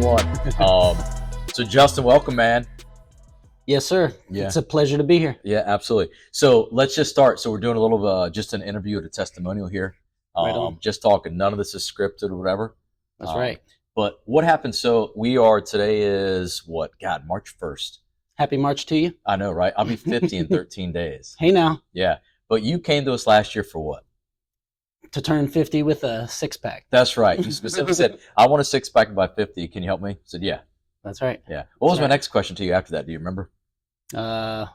one. So Justin, welcome, man. Yes, sir. Yeah. It's a pleasure to be here. Yeah, absolutely. So let's just start. So we're doing a little just an interview at a testimonial here. Right on. Just talking. None of this is scripted or whatever. That's right. But what happened? So today is what? God, March 1st. Happy March to you. I know, right? I'll be 50 in 13 days. Hey now. Yeah. But you came to us last year for what? To turn 50 with a six-pack. That's right. You specifically said, I want a six-pack by 50. Can you help me? I said, yeah. That's right. Yeah. What was my next question to you after that? Do you remember? Can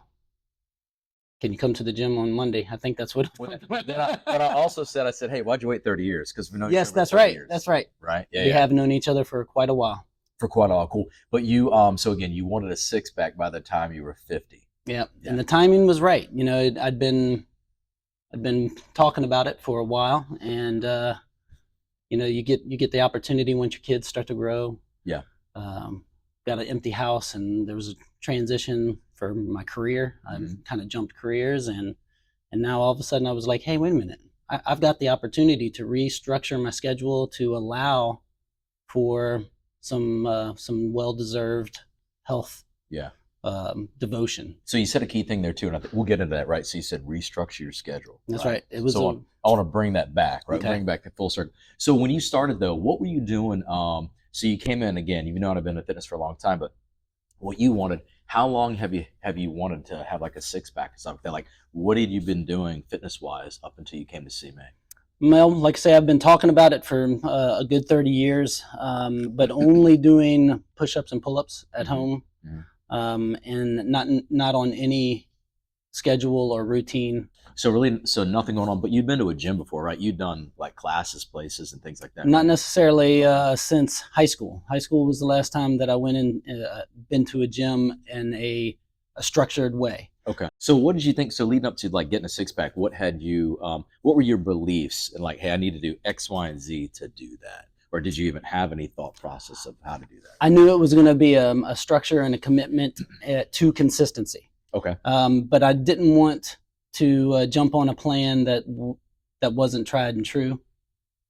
you come to the gym on Monday? I think that's what. But I also said, hey, why'd you wait 30 years? Because we know. Yes, that's right. Years. That's right. Right. Yeah. We have known each other for quite a while. Cool. But you, so again, you wanted a six-pack by the time you were 50. Yeah. And the timing was right. You know, I'd been talking about it for a while, and you know, you get the opportunity once your kids start to grow. Yeah. Got an empty house, and there was a transition for my career. I've kind of jumped careers, and now all of a sudden I was like, hey, wait a minute. I've got the opportunity to restructure my schedule to allow for some well-deserved health. Yeah. Devotion. So you said a key thing there too, and I think we'll get into that, right? So you said restructure your schedule. That's right. It was. So I want to bring that back, right? Okay. Bring back the full circle. So when you started though, what were you doing? So you came in again. You've known I've been in fitness for a long time, but what you wanted? How long have you wanted to have like a six-pack or something? Like, what had you been doing fitness-wise up until you came to see me? Well, like I say, I've been talking about it for a good 30 years, but only doing push-ups and pull-ups at home. And not on any schedule or routine. So nothing going on, but you'd been to a gym before, right? You'd done like classes, places and things like that. Not necessarily since high school. High school was the last time that I went in, been to a gym in a structured way. Okay. So what did you think? So leading up to like getting a six-pack, what were your beliefs and like, hey, I need to do X, Y, and Z to do that? Or did you even have any thought process of how to do that? I knew it was going to be a structure and a commitment to consistency. Okay. But I didn't want to jump on a plan that wasn't tried and true.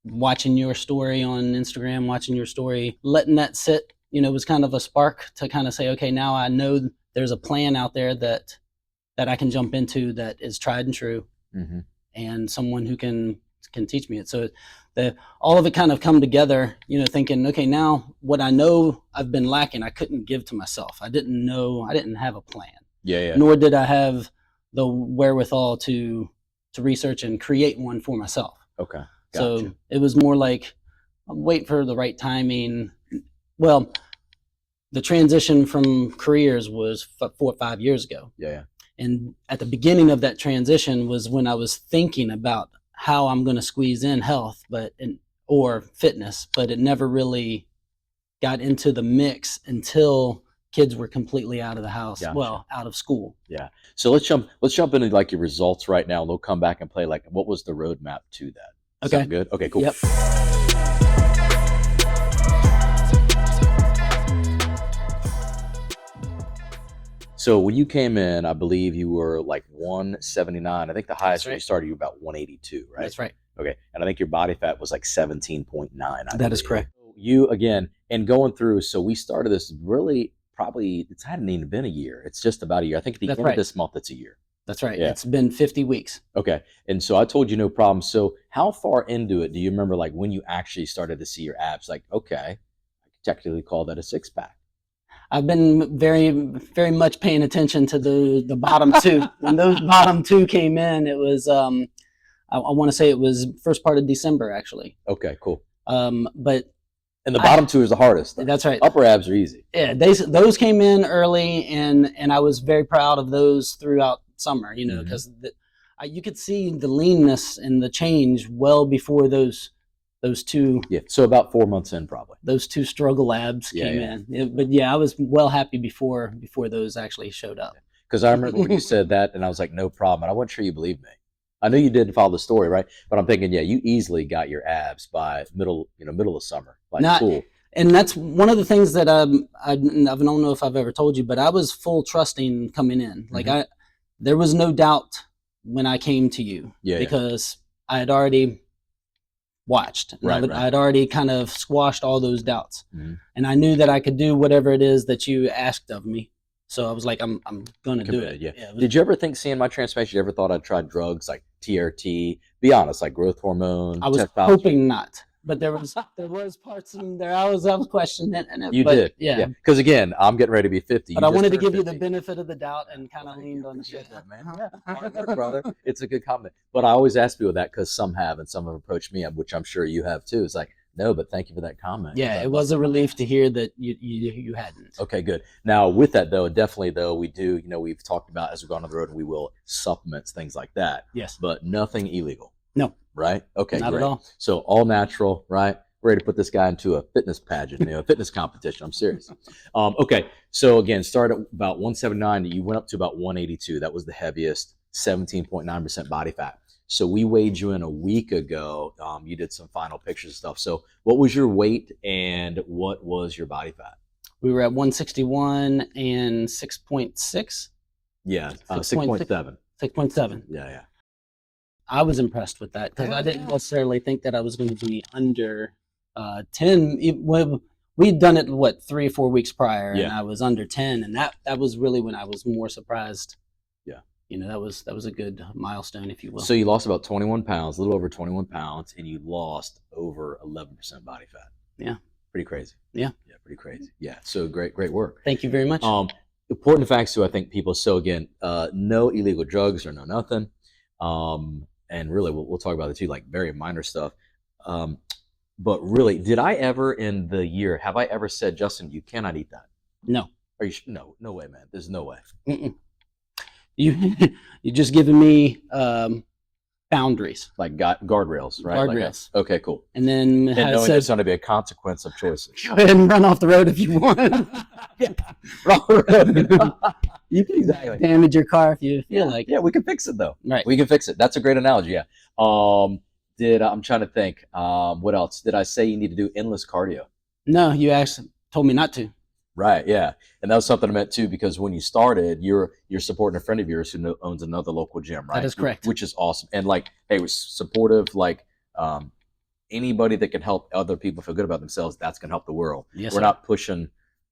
Watching your story on Instagram, watching your story, letting that sit, you know, was kind of a spark to kind of say, okay, now I know there's a plan out there that I can jump into that is tried and true, and someone who can teach me it. So all of it kind of come together, you know, thinking, okay, now what I know I've been lacking, I couldn't give to myself. I didn't have a plan. Yeah. Nor did I have the wherewithal to research and create one for myself. Okay. Gotcha. So it was more like wait for the right timing. Well, the transition from careers was 4 or 5 years ago. Yeah. And at the beginning of that transition was when I was thinking about how I'm going to squeeze in health, or fitness, but it never really got into the mix until kids were completely out of the house. Gotcha. Well, out of school. Yeah. So let's jump into like your results right now. We'll come back and play like what was the roadmap to that. Okay. Sound good? Okay, cool. Yep. So when you came in, I believe you were like 179. I think the highest when you started, you were about 182, right? That's right. Okay. And I think your body fat was like 17.9. That is correct. You, again, and going through, so we started this really probably, it hadn't even been a year. It's just about a year. I think at the end of this month, it's a year. That's right. Yeah. It's been 50 weeks. Okay. And so I told you no problem. So how far into it do you remember like when you actually started to see your abs? Like, okay, I could technically call that a six-pack. I've been very, very much paying attention to the bottom two. When those bottom two came in, it was, I want to say it was first part of December, actually. Okay, cool. But and the bottom two is the hardest. That's right. Upper abs are easy. Yeah, those came in early, and I was very proud of those throughout summer, you know, because you could see the leanness and the change well before those two. Yeah, so about 4 months in probably. Those two struggle abs came in. But yeah, I was well happy before those actually showed up. Because I remember when you said that, and I was like, no problem. And I wasn't sure you believed me. I knew you didn't follow the story, right? But I'm thinking, yeah, you easily got your abs by middle of summer. Like, cool. And that's one of the things that I don't know if I've ever told you, but I was full trusting coming in. Like there was no doubt when I came to you, because I had already watched. And Right, right. I'd already kind of squashed all those doubts. Mhm. And I knew that I could do whatever it is that you asked of me. So I was like, I'm going to do it. Committed, yeah. it was- Did you ever think, seeing my transformation, you ever thought I'd try drugs like TRT? Be honest, like growth hormone, I was testosterone? hoping not, but there was parts in there I was questioning it. And You but, did, yeah. Because again, I'm getting ready to be 50. But You I just wanted to turned give you the 50. benefit of the doubt and kind of Thank leaned you. on the Appreciate shit. that, man. Yeah, hard work, brother. It's a good comment. But I always ask people that because some have, and some have approached me, which I'm sure you have too. It's like, no, but thank you for that comment. Yeah, it was a relief to hear that you hadn't. Okay, good. Now, with that though, definitely though, we do, we've talked about as we've gone on the road, and we will supplements, things like that, Yes. but nothing illegal. No. Right? Okay, Not great. at all. So all natural, right? Ready to put this guy into a fitness pageant, a fitness competition. I'm serious. Okay, so again, started at about 179. You went up to about 182. That was the heaviest, 17.9% body fat. So we weighed you in a week ago. You did some final pictures and stuff. So what was your weight and what was your body fat? We were at 161 and 6.6. Yeah, 6.6. 6.7. 6.7. Yeah. I was impressed with that because I didn't necessarily think that I was going to be under 10. We'd done it 3 or 4 weeks prior, and Yeah. I was under 10, and that was really when I was more surprised. Yeah. That was a good milestone, if you will. So you lost about 21 pounds, a little over 21 pounds, and you lost over 11% body fat. Yeah. Pretty crazy. Yeah. Yeah, pretty crazy. Yeah. So great work. Thank you very much. Important facts too, I think people. So again, no illegal drugs or no nothing. And really, we'll talk about it too, like very minor stuff. But really, did I ever in the year, have I ever said, Justin, you cannot eat that? No. Are you? No way, man. There's no way. Mm-mm. You just giving me boundaries, Like guardrails, right? guardrails, Okay, cool. and then And I knowing said, there's going to be a consequence of choices. go ahead and run off the road if you want. You can Exactly. damage your car if you feel like it. Yeah, we can fix it though. Right. We can fix it. That's a great analogy. Yeah. I'm trying to think. What else did I say? You need to do endless cardio. No, you actually told me not to. Right. Yeah. And that was something I meant too, because when you started, you're supporting a friend of yours who owns another local gym, right? That is correct. Which is awesome. And like, hey, was supportive. Like, anybody that can help other people feel good about themselves, that's gonna help the world. Yes, We're sir. not pushing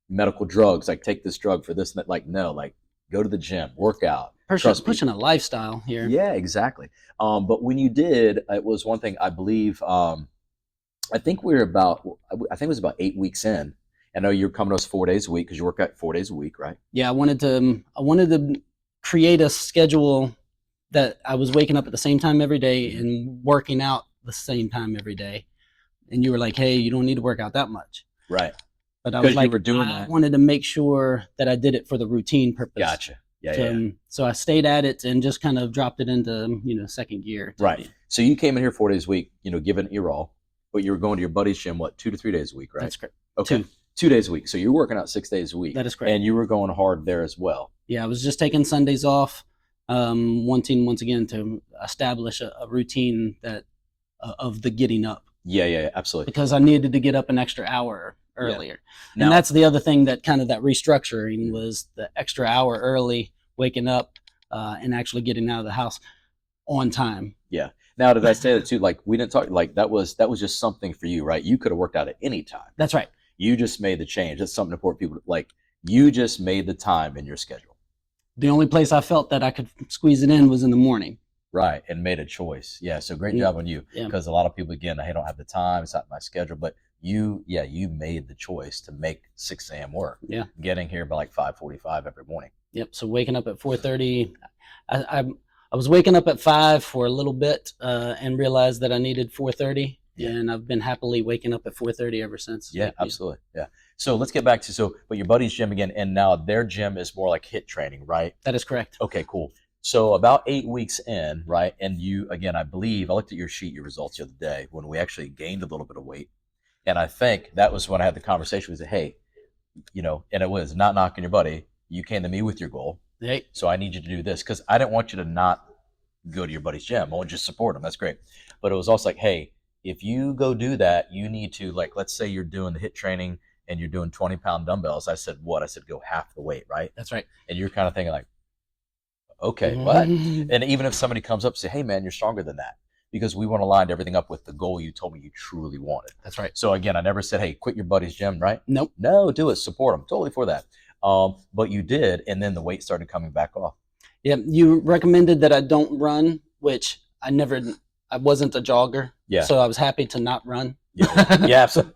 medical drugs. Like, take this drug for this and that. Like, no. Like, go to the gym, work out. Pushing a lifestyle here. Yeah, exactly. But when you did, it was one thing, I believe. I think it was about 8 weeks in. I know you're coming to us 4 days a week because you work out 4 days a week, right? Yeah, I wanted to create a schedule that I was waking up at the same time every day and working out the same time every day. And you were like, "Hey, you don't need to work out that much." Right. But I 'Cause was you like, were doing I that. wanted to make sure that I did it for the routine purpose. Gotcha. Yeah. So I stayed at it and just kind of dropped it into second gear. Right. So you came in here 4 days a week, giving it your all, but you were going to your buddy's gym, 2 to 3 days a week, right? That's correct. Okay. 2 days a week. So you're working out 6 days a week. That is correct. And you were going hard there as well. Yeah, I was just taking Sundays off, wanting once again to establish a routine that of the getting up, Yeah, absolutely. because I needed to get up an extra hour earlier. Now- And that's the other thing that kind of that restructuring was the extra hour early, waking up and actually getting out of the house on time. Now, did I say that too? Like, we didn't talk, like that was just something for you, right? You could have worked out at any time. That's right. You just made the change. That's something important people like. You just made the time in your schedule. The only place I felt that I could squeeze it in was in the morning. Right, and made a choice. Yeah, so great Yeah. job on you. Yeah. Because a lot of people, again, I don't have the time. It's not my schedule. But you made the choice to make 6 a.m. work. Yeah. Getting here by like 5:45 every morning. Yep. So waking up at 4:30, I was waking up at 5 for a little bit and realized that I needed 4:30, Yeah. and I've been happily waking up at 4:30 ever since. Yeah, absolutely. Yeah. So let's get back to but your buddy's gym again, and now their gym is more like HIIT training, right? That is correct. Okay, cool. So about 8 weeks in, right? And you, again, I believe I looked at your sheet, your results the other day when we actually gained a little bit of weight, and I think that was when I had the conversation. We said, hey, and it was not knocking your buddy. You came to me with your goal. Hey, So I need you to do this because I didn't want you to not go to your buddy's gym. I want you to support him. That's great. But it was also like, hey, if you go do that, you need to, like, let's say you're doing the HIIT training and you're doing 20-pound dumbbells. I said, what? I said, go half the weight, right? that's right. And you're kind of thinking like, okay, what? And even if somebody comes up and say, hey, man, you're stronger than that. because we want to line everything up with the goal you told me you truly wanted. That's right. So again, I never said, hey, quit your buddy's gym, right? Nope. No, do it. Support them. Totally for that. But you did, and then the weight started coming back off. Yeah, you recommended that I don't run, which I wasn't a jogger. Yeah. So I was happy to not run. Yeah, yeah, absolutely.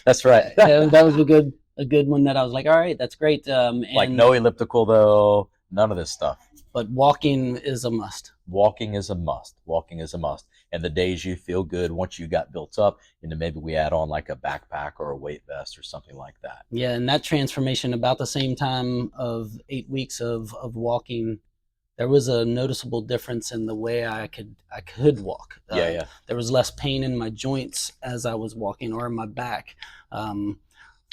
That's right. Yeah, that was a good one that I was like, all right, that's great. Like no elliptical though, none of this stuff. But walking is a must. Walking is a must. Walking is a must. And the days you feel good, once you got built up, and then maybe we add on like a backpack or a weight vest or something like that. Yeah, and that transformation about the same time of 8 weeks of walking, there was a noticeable difference in the way I could walk. Yeah. There was less pain in my joints as I was walking, or in my back.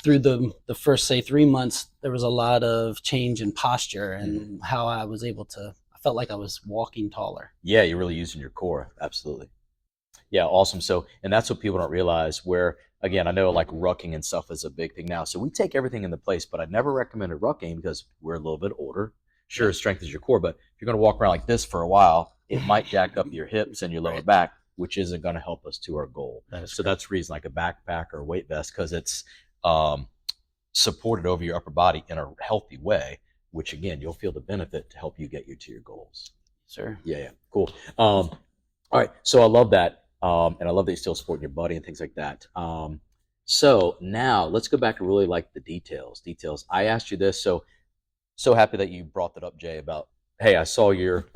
Through the first, say, 3 months, there was a lot of change in posture and how I was able to. I felt like I was walking taller. Yeah, you're really using your core. Absolutely. Yeah, awesome. So, and that's what people don't realize. Where again, I know like rucking and stuff is a big thing now. So we take everything into place, but I never recommended rucking because we're a little bit older. Sure, it strengthens your core, but if you're going to walk around like this for a while, it might jack up your hips and your lower back, which isn't going to help us to our goal. So that's the reason, like a backpack or a weight vest, because it's supported over your upper body in a healthy way, which again, you'll feel the benefit to help you get you to your goals. Sure. Yeah, cool. All right, so I love that, and I love that you're still supporting your buddy and things like that. So now let's go back to really like the details. I asked you this, so happy that you brought that up, Jay, about, hey, I saw your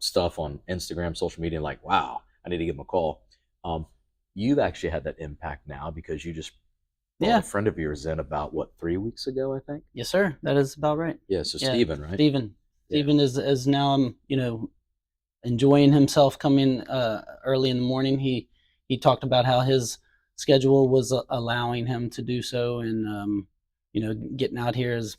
stuff on Instagram, social media, and like, wow, I need to give him a call. You've actually had that impact now because you just brought a friend of yours in about, what, 3 weeks ago, I think? Yes, sir. That is about right. Yeah, so Steven, right? Steven is now, enjoying himself coming early in the morning. He talked about how his schedule was allowing him to do so, and getting out here is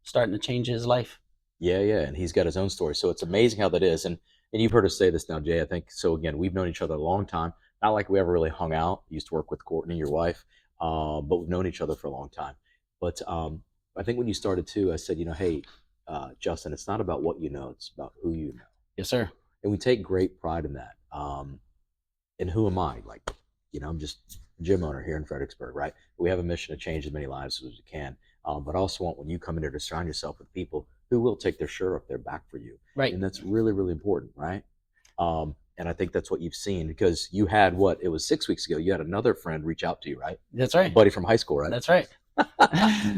starting to change his life. Yeah, and he's got his own story. So it's amazing how that is. And you've heard us say this now, Jay, I think. So again, we've known each other a long time. Not like we ever really hung out. Used to work with Courtney, your wife, but we've known each other for a long time. But I think when you started too, I said, hey, Justin, it's not about what you know, it's about who you know. Yes, sir. And we take great pride in that. And who am I? Like, I'm just a gym owner here in Fredericksburg, right? We have a mission to change as many lives as we can. But I also want, when you come in here, to surround yourself with people who will take their shirt off their back for you. Right. And that's really, really important, right? And I think that's what you've seen, because you had it was 6 weeks ago, you had another friend reach out to you, right? That's right. A buddy from high school, right? That's right.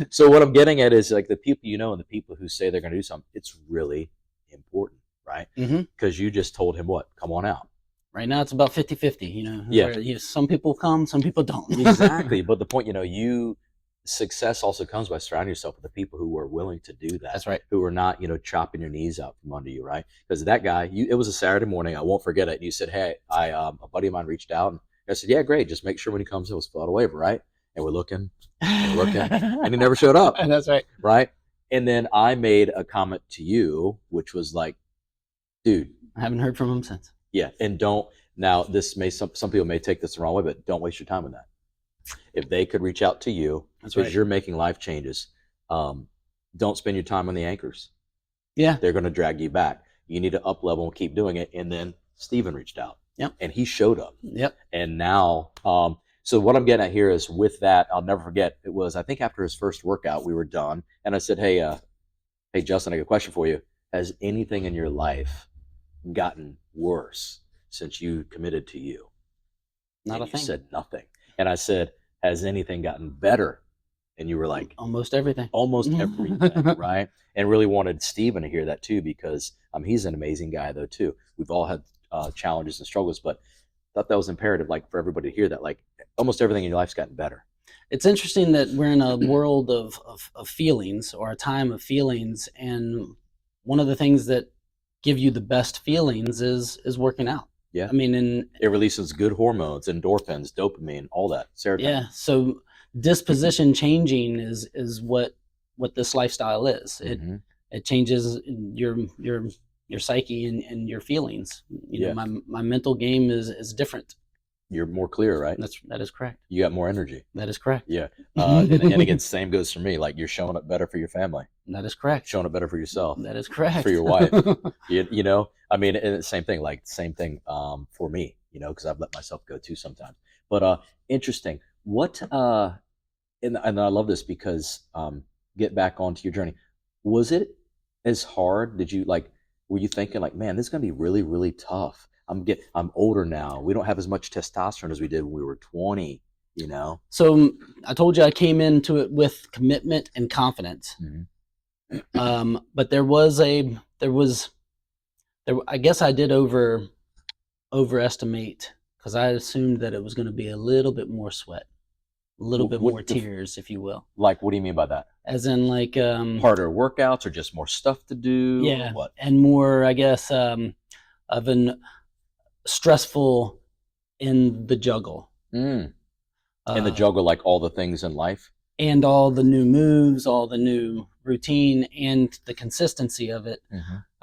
So what I'm getting at is, like, the people and the people who say they're going to do something, it's really important, right? Because you just told him come on out. Right now it's about 50-50, Yeah. Some people come, some people don't. Exactly. But the point, success also comes by surrounding yourself with the people who are willing to do that. That's right. Who are not, chopping your knees out from under you, right? Because that guy, it was a Saturday morning, I won't forget it. And you said, hey, a buddy of mine reached out, and I said, yeah, great. Just make sure when he comes in, let's fill out a waiver, right? And we're looking, and he never showed up. That's right. Right. And then I made a comment to you, which was like, dude, I haven't heard from him since. Yeah. And now this some people may take this the wrong way, but don't waste your time on that. If they could reach out to you, because you're making life changes, don't spend your time on the anchors. Yeah. They're going to drag you back. You need to up level and keep doing it. And then Steven reached out. Yep. And he showed up. Yep. And now, so what I'm getting at here is, with that, I'll never forget, it was, I think, after his first workout, we were done. And I said, hey, Justin, I got a question for you. Has anything in your life gotten worse since you committed to you? Not and a thing. You said nothing. And I said, has anything gotten better? And you were like, almost everything. Almost everything, right? And really wanted Steven to hear that too, because he's an amazing guy though too. We've all had challenges and struggles, but I thought that was imperative, like, for everybody to hear that, like, almost everything in your life's gotten better. It's interesting that we're in a world of feelings, or a time of feelings, and one of the things that give you the best feelings is working out. Yeah. I mean, and it releases good hormones, endorphins, dopamine, all that. Serotonin. Yeah. So disposition changing is what this lifestyle is. It changes your psyche and your feelings. My mental game is different. You're more clear, right? That is correct. You got more energy. That is correct. Yeah. And again, same goes for me. Like, you're showing up better for your family. That is correct. Showing up better for yourself. That is correct. For your wife. I mean, and it's same thing, for me, because I've let myself go too sometimes. But interesting. What and I love this because get back onto your journey. Was it as hard? Did you like? Were you thinking like, man, this is gonna be really, really tough? I'm older now. We don't have as much testosterone as we did when we were 20. You know. So I told you I came into it with commitment and confidence. But I guess I did overestimate, because I assumed that it was going to be a little bit more sweat, a little bit more tears, if you will. Like, what do you mean by that? As in, like, harder workouts or just more stuff to do? Yeah, or what? And more, I guess, of an stressful in the juggle. In the juggle, like all the things in life, and all the new moves, all the new routine, and the consistency of it.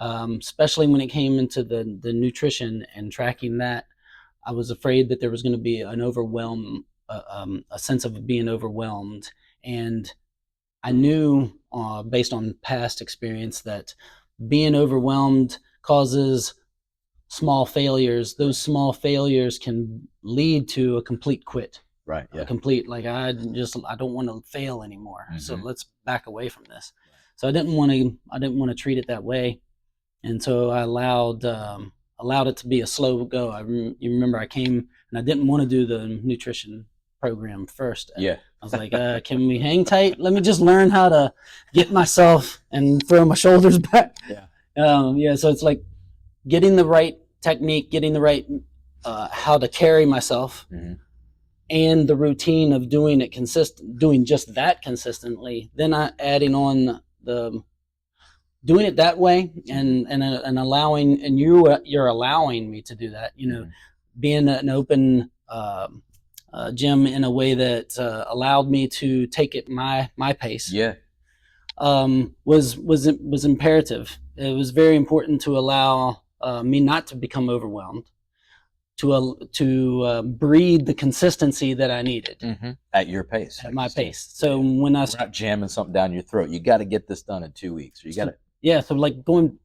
Especially when it came into the nutrition and tracking that, I was afraid that there was going to be an overwhelm, a sense of being overwhelmed. And I knew, based on past experience, that being overwhelmed causes small failures. Those small failures can lead to a complete quit. Right. Yeah. Complete, like, I don't want to fail anymore. So let's back away from this. So I didn't want to treat it that way. And so I allowed it to be a slow go. You remember I came and I didn't want to do the nutrition program first. Yeah. I was like, can we hang tight? Let me just learn how to get myself and throw my shoulders back. Yeah. So it's like getting the right technique, getting the right how to carry myself. And the routine of doing just that consistently, then adding on the doing it that way, and allowing, and you're allowing me to do that, being an open gym in a way that allowed me to take it my pace. Yeah. Was imperative. It was very important to allow me not to become overwhelmed, to breed the consistency that I needed at your pace, at my pace. So when we're not jamming something down your throat, you got to get this done in 2 weeks. Or you got to. Yeah. So like going,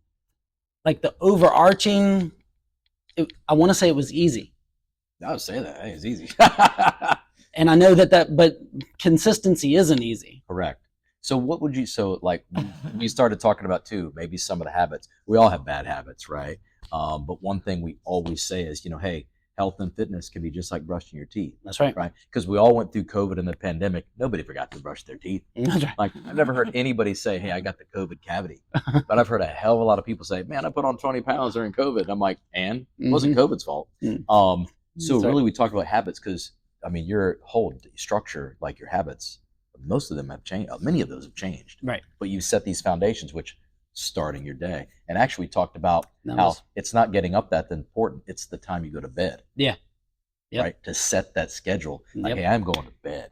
like the overarching, I want to say it was easy. I would say that it's easy. And I know but consistency isn't easy. Correct. So what would you? So like we started talking about too, maybe some of the habits. We all have bad habits, right? But one thing we always say is, hey, health and fitness can be just like brushing your teeth. That's right. Right? Because we all went through COVID and the pandemic. Nobody forgot to brush their teeth. That's right. Like, I've never heard anybody say, hey, I got the COVID cavity. But I've heard a hell of a lot of people say, man, I put on 20 pounds during COVID. And I'm like, and it wasn't COVID's fault. So really we talked about habits because, your whole structure, like your habits, most of them have changed. Many of those have changed. Right. But you set these foundations, which starting your day. And actually we talked about how it's not getting up that's important. It's the time you go to bed. Yeah. Yep. Right. To set that schedule. Like, hey, I'm going to bed.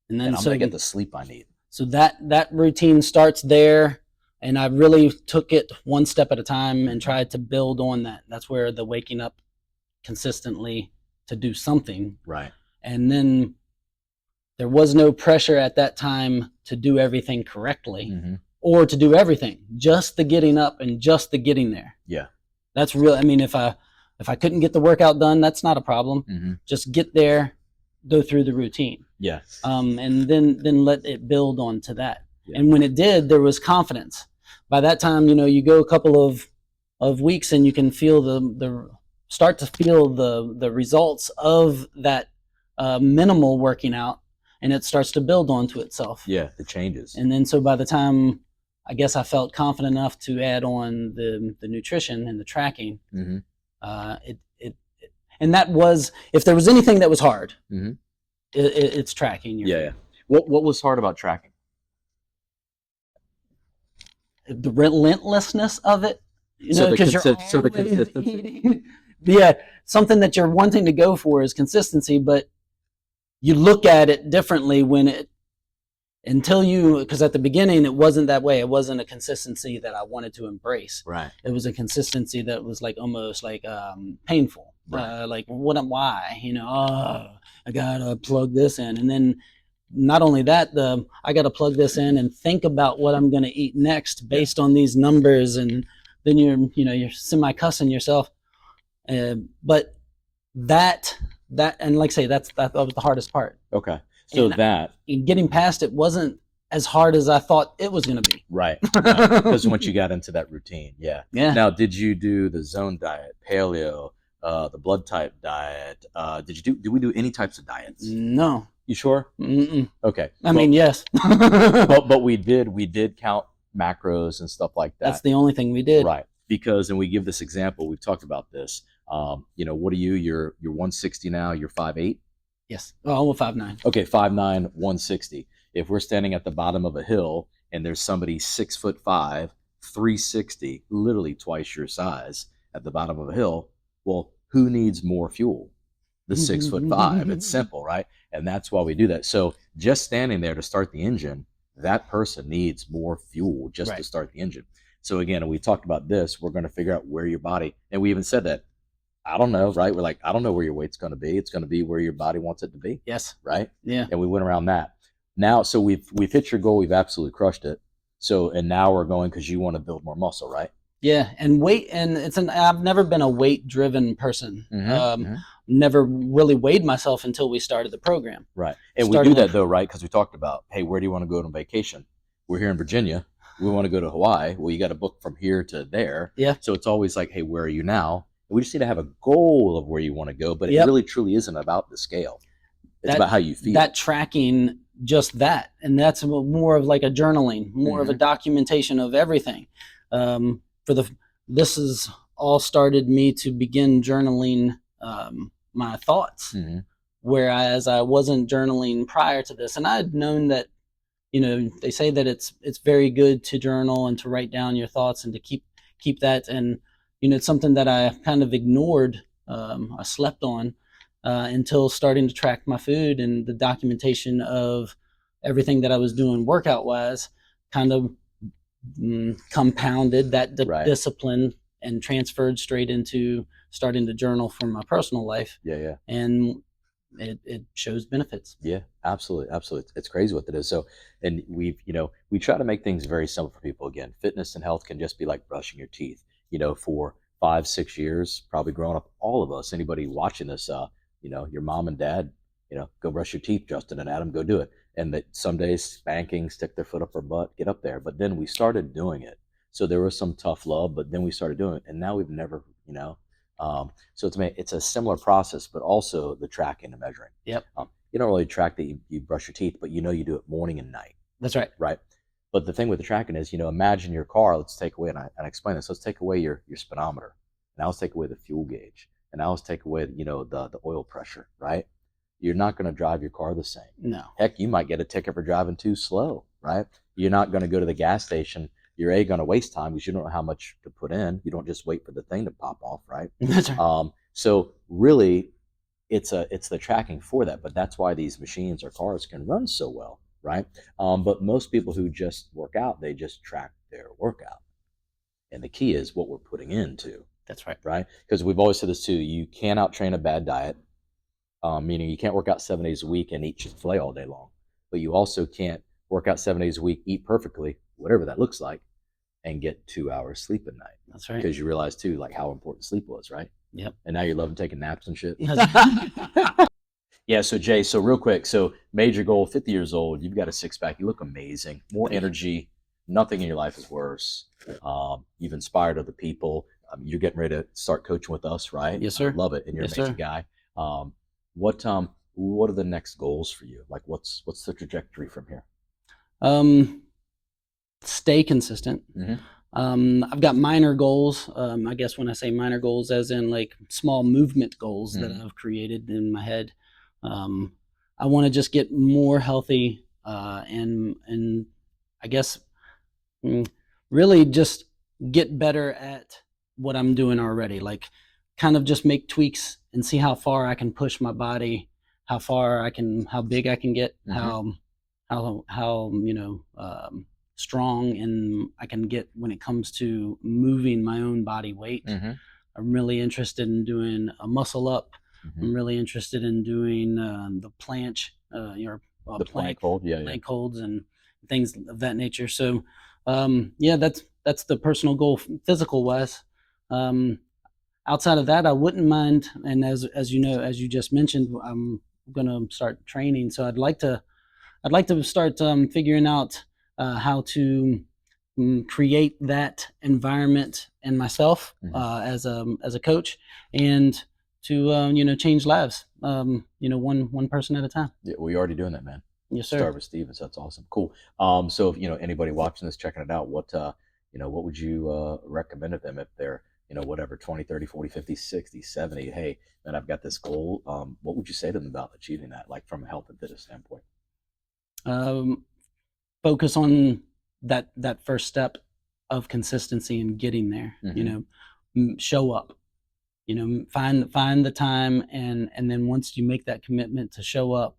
And then I'm going to get the sleep I need. So that routine starts there. And I really took it one step at a time and tried to build on that. That's where the waking up consistently to do something. Right. And then there was no pressure at that time to do everything correctly. Or to do everything, just the getting up and just the getting there. Yeah. That's real. If I couldn't get the workout done, that's not a problem. Just get there, go through the routine. Yeah. And then let it build onto that. Yeah. And when it did, there was confidence. By that time, you go a couple of weeks and you can feel start to feel the results of that minimal working out, and it starts to build onto itself. Yeah, the changes. And then so by the time I guess I felt confident enough to add on the nutrition and the tracking, and that was, if there was anything that was hard, it's tracking. Yeah. What was hard about tracking? The relentlessness of it. Because you're the consistency. Eating. Yeah, something that you're wanting to go for is consistency, but you look at it differently because at the beginning it wasn't that way. It wasn't a consistency that I wanted to embrace. Right. It was a consistency that was like almost like painful. Right. Why? I gotta plug this in, and then not only that, I gotta plug this in and think about what I'm gonna eat next based on these numbers and then you're semi cussing yourself. But that and like I say, that was the hardest part. Okay. So and getting past it wasn't as hard as I thought it was going to be. Right. Because once you got into that routine, yeah. Yeah. Now, did you do the zone diet, paleo, the blood type diet? Did we do any types of diets? No. You sure? Mm-mm. Okay. I mean, yes. but we did count macros and stuff like that. That's the only thing we did. Right. Because, and we give this example, we've talked about this. What are you? You're 160 now. You're 5'8". Yes. Oh, I'm 5'9". Okay, 5'9", 160. If we're standing at the bottom of a hill and there's somebody 6'5", 360, literally twice your size at the bottom of a hill, well, who needs more fuel? The 6'5". It's simple, right? And that's why we do that. So just standing there to start the engine, that person needs more fuel just to start the engine. So again, we talked about this. We're going to figure out where your body, and we even said that, I don't know, right? We're like, I don't know where your weight's going to be. It's going to be where your body wants it to be. Yes. Right? Yeah. And we went around that. Now, so we've hit your goal. We've absolutely crushed it. So, and now we're going because you want to build more muscle, right? Yeah. And weight, and I've never been a weight driven person. Never really weighed myself until we started the program. Right. And we do that though, right? Because we talked about, hey, where do you want to go on vacation? We're here in Virginia. We want to go to Hawaii. Well, you got to book from here to there. Yeah. So it's always like, hey, where are you now? We just need to have a goal of where you want to go, but it really truly isn't about the scale. It's about how you feel. That tracking, just that. And that's more of like a journaling, more of a documentation of everything. This has all started me to begin journaling my thoughts, whereas I wasn't journaling prior to this. And I had known that, they say that it's very good to journal and to write down your thoughts and to keep that. And it's something that I kind of ignored, I slept on until starting to track my food, and the documentation of everything that I was doing workout-wise kind of compounded that discipline and transferred straight into starting to journal for my personal life. Yeah. And it shows benefits. Yeah, absolutely. It's crazy what that is. So, and we try to make things very simple for people. Again, fitness and health can just be like brushing your teeth. For 5-6 years, probably growing up, all of us, anybody watching this, your mom and dad, go brush your teeth, Justin and Adam, go do it. And that some days spanking, stick their foot up our butt, get up there. But then we started doing it. So there was some tough love, but then we started doing it. And now we've never, so it's a similar process, but also the tracking and measuring. Yep. You don't really track that you brush your teeth, but you do it morning and night. That's right. Right. But the thing with the tracking is, imagine your car, let's take away, and I explain this, let's take away your speedometer. And now let's take away the fuel gauge. And now let's take away, the oil pressure, right? You're not going to drive your car the same. No. Heck, you might get a ticket for driving too slow, right? You're not going to go to the gas station. You're going to waste time because you don't know how much to put in. You don't just wait for the thing to pop off, right? That's right. So really, it's the tracking for that. But that's why these machines or cars can run so well, right? But most people who just work out, they just track their workout. And the key is what we're putting into. That's right. Right? Because we've always said this too. You can't out-train a bad diet, meaning you can't work out 7 days a week and eat Chick-fil-A all day long. But you also can't work out 7 days a week, eat perfectly, whatever that looks like, and get 2 hours sleep at night. That's right. Because you realize too, like how important sleep was, right? Yep. And now you're loving taking naps and shit. Yeah. So Jay, so real quick, so major goal, 50 years old, you've got a six-pack, you look amazing, more energy, nothing in your life is worse. You've inspired other people. You're getting ready to start coaching with us, right? Yes, sir. I love it, and you're an amazing guy. What are the next goals for you? Like, what's the trajectory from here? Stay consistent. I've got minor goals. I guess when I say minor goals, as in like small movement goals that I've created in my head. I want to just get more healthy, and I guess really just get better at what I'm doing already. Like, kind of just make tweaks and see how far I can push my body, how big I can get, how strong and I can get when it comes to moving my own body weight. I'm really interested in doing a muscle up. I'm really interested in doing the planche, the plank hold, plank holds and things of that nature. So, that's that's the personal goal, physical wise. Outside of that, I wouldn't mind. And as you know, as you just mentioned, I'm going to start training. So I'd like to start figuring out how to create that environment in myself as a coach, and to change lives. One person at a time. Yeah, well, you're already doing that, man. Yes, sir. Start with Stevens. That's awesome. Cool. So if anybody watching this, checking it out, what would you recommend to them if they're whatever 20, 30, 40, 50, 60, 70? Hey, man, I've got this goal. What would you say to them about achieving that, like from a health and fitness standpoint? Focus on that first step of consistency and getting there. Show up. Find the time, and then once you make that commitment to show up,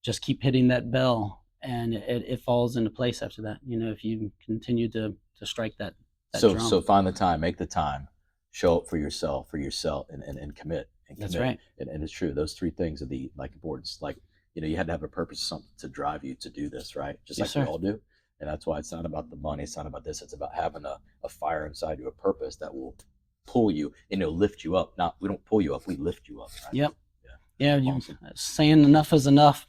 just keep hitting that bell, and it falls into place after that. If you continue to strike that drum. So find the time, make the time, show up for yourself, and commit. That's right. And it's true. Those three things are the importance. Like, you had to have a purpose, something to drive you to do this, right? Just Yes, like we sir. all do. And that's why it's not about the money. It's not about this. It's about having a fire inside you, a purpose that will pull you and it'll lift you up. We don't pull you up, we lift you up. Right? Yep. Yeah. Yeah. Awesome. Saying enough is enough.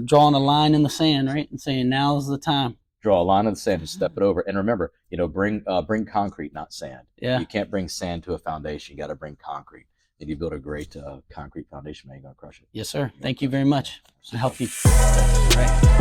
Drawing a line in the sand, right? And saying now's the time. Draw a line in the sand and step it over. And remember, bring concrete, not sand. Yeah. You can't bring sand to a foundation. You got to bring concrete. And you build a great concrete foundation, man, you're going to crush it. Yes, sir. Thank you very much. I'll help you. All right.